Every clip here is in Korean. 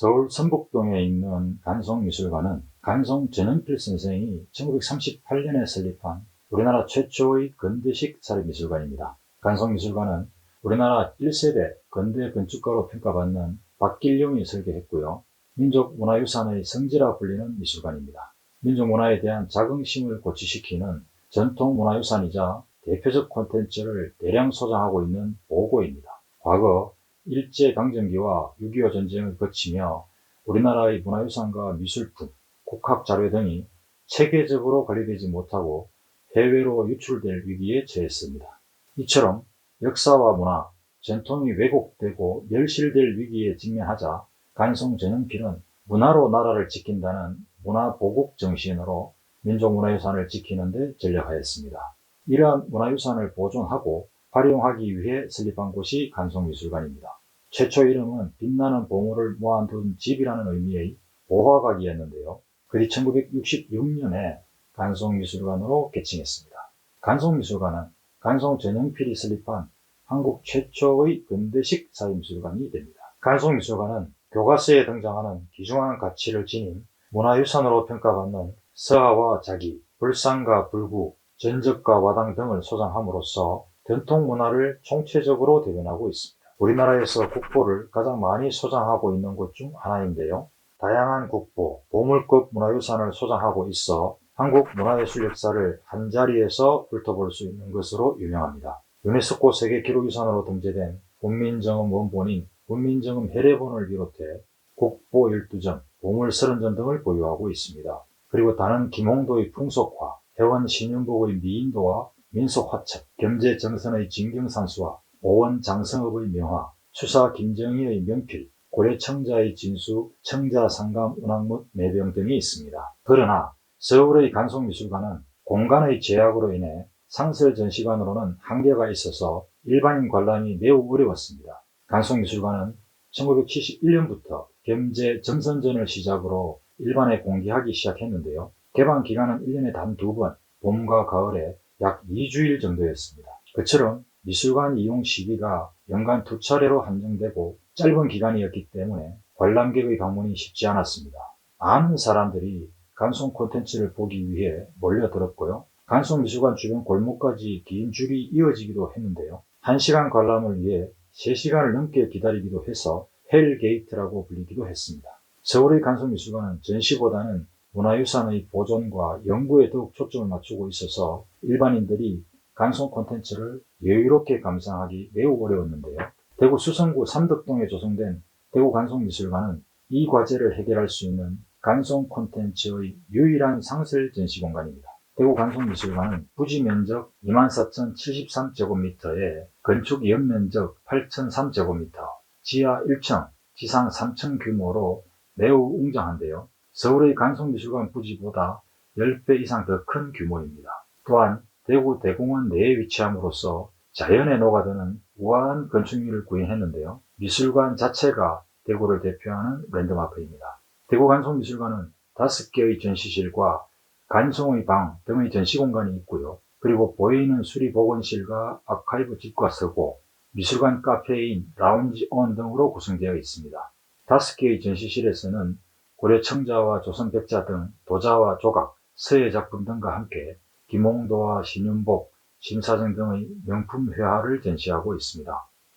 서울 선북동에 있는 간송미술관은 간송 전영필 선생이 1938년에 설립한 우리나라 최초의 근대식 사립미술관입니다. 간송미술관은 우리나라 1세대 근대 건축가로 평가받는 박길용이 설계했고요. 민족문화유산의 성지라 불리는 미술관입니다. 민족문화에 대한 자긍심을 고취시키는 전통문화유산이자 대표적 콘텐츠를 대량 소장하고 있는 보고입니다. 과거 일제강점기와 6.25 전쟁을 거치며 우리나라의 문화유산과 미술품, 국학자료 등이 체계적으로 관리되지 못하고 해외로 유출될 위기에 처했습니다. 이처럼 역사와 문화, 전통이 왜곡되고 멸실될 위기에 직면하자 간송 전영필은 문화로 나라를 지킨다는 문화보국 정신으로 민족문화유산을 지키는 데 전력하였습니다. 이러한 문화유산을 보존하고 활용하기 위해 설립한 곳이 간송미술관입니다. 최초 이름은 빛나는 보물을 모아둔 집이라는 의미의 보화각이었는데요. 그뒤 1966년에 간송미술관으로 개칭했습니다. 간송미술관은 간송 전영필이 설립한 한국 최초의 근대식 사립미술관이 됩니다. 간송미술관은 교과서에 등장하는 귀중한 가치를 지닌 문화유산으로 평가받는 서화와 자기, 불상과 불구, 전적과 와당 등을 소장함으로써 전통문화를 총체적으로 대변하고 있습니다. 우리나라에서 국보를 가장 많이 소장하고 있는 곳 중 하나인데요. 다양한 국보, 보물급 문화유산을 소장하고 있어 한국 문화예술 역사를 한자리에서 훑어볼 수 있는 것으로 유명합니다. 유네스코 세계기록유산으로 등재된 훈민정음 원본인 훈민정음 해례본을 비롯해 국보 12점, 보물 30점 등을 보유하고 있습니다. 그리고 다른 김홍도의 풍속화, 해원 신윤복의 미인도와 민속화첩, 겸재정선의 진경산수와 오원 장성업의 명화, 추사 김정희의 명필, 고려청자의 진수, 청자상감 운항못 매병 등이 있습니다. 그러나 서울의 간송미술관은 공간의 제약으로 인해 상설전시관으로는 한계가 있어서 일반인 관람이 매우 어려웠습니다. 간송미술관은 1971년부터 겸재정선전을 시작으로 일반에 공개하기 시작했는데요. 개방 기간은 1년에 단 2번, 봄과 가을에 약 2주일 정도였습니다. 그처럼 미술관 이용 시기가 연간 2차례로 한정되고 짧은 기간이었기 때문에 관람객의 방문이 쉽지 않았습니다. 많은 사람들이 간송 콘텐츠를 보기 위해 몰려들었고요. 간송미술관 주변 골목까지 긴 줄이 이어지기도 했는데요. 1시간 관람을 위해 3시간을 넘게 기다리기도 해서 헬게이트라고 불리기도 했습니다. 서울의 간송미술관은 전시보다는 문화유산의 보존과 연구에 더욱 초점을 맞추고 있어서 일반인들이 간송 콘텐츠를 여유롭게 감상하기 매우 어려웠는데요. 대구 수성구 삼덕동에 조성된 대구 간송미술관은 이 과제를 해결할 수 있는 간송 콘텐츠의 유일한 상설 전시 공간입니다. 대구 간송미술관은 부지 면적 24,073제곱미터에 건축 연면적 8,003제곱미터, 지하 1층, 지상 3층 규모로 매우 웅장한데요. 서울의 간송미술관 부지보다 10배 이상 더 큰 규모입니다. 또한 대구 대공원 내에 위치함으로써 자연에 녹아드는 우아한 건축미를 구현했는데요. 미술관 자체가 대구를 대표하는 랜드마크입니다. 대구 간송미술관은 5개의 전시실과 간송의 방 등의 전시공간이 있고요. 그리고 보이는 수리복원실과 아카이브 집과 서고, 미술관 카페인 라운지온 등으로 구성되어 있습니다. 5개의 전시실에서는 고려청자와 조선백자 등 도자와 조각, 서예 작품 등과 함께 김홍도와 신윤복, 심사정 등의 명품 회화를 전시하고 있습니다.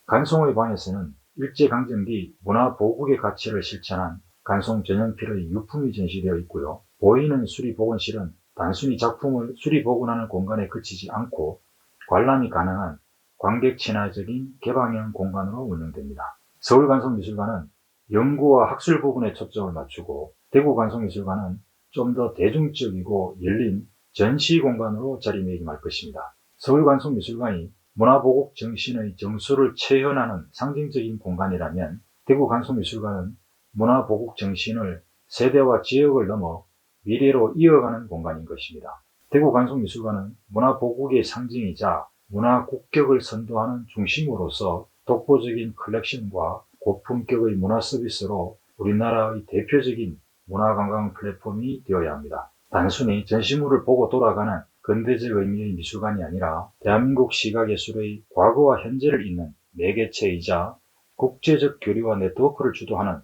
간송의 방에서는 일제강점기 문화보국의 가치를 실천한 간송 전영필의 유품이 전시되어 있고요. 보이는 수리복원실은 단순히 작품을 수리복원하는 공간에 그치지 않고 관람이 가능한 관객 친화적인 개방형 공간으로 운영됩니다. 서울간송미술관은 연구와 학술 부분에 초점을 맞추고 대구간송미술관은 좀 더 대중적이고 열린 전시 공간으로 자리매김할 것입니다. 서울간송미술관이 문화보국 정신의 정수를 체현하는 상징적인 공간이라면 대구간송미술관은 문화보국 정신을 세대와 지역을 넘어 미래로 이어가는 공간인 것입니다. 대구간송미술관은 문화보국의 상징이자 문화국격을 선도하는 중심으로서 독보적인 컬렉션과 고품격의 문화 서비스로 우리나라의 대표적인 문화관광 플랫폼이 되어야 합니다. 단순히 전시물을 보고 돌아가는 근대적 의미의 미술관이 아니라 대한민국 시각예술의 과거와 현재를 잇는 매개체이자 국제적 교류와 네트워크를 주도하는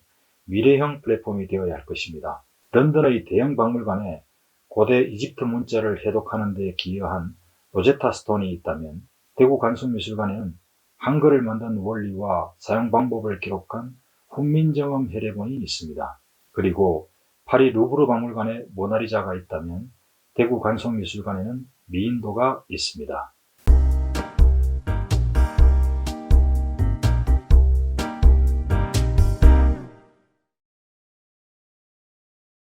미래형 플랫폼이 되어야 할 것입니다. 런던의 대형 박물관에 고대 이집트 문자를 해독하는 데 기여한 로제타 스톤이 있다면, 대구 간송미술관에는 한글을 만든 원리와 사용 방법을 기록한 훈민정음 해례본이 있습니다. 그리고 파리 루브르 박물관에 모나리자가 있다면, 대구 간송미술관에는 미인도가 있습니다.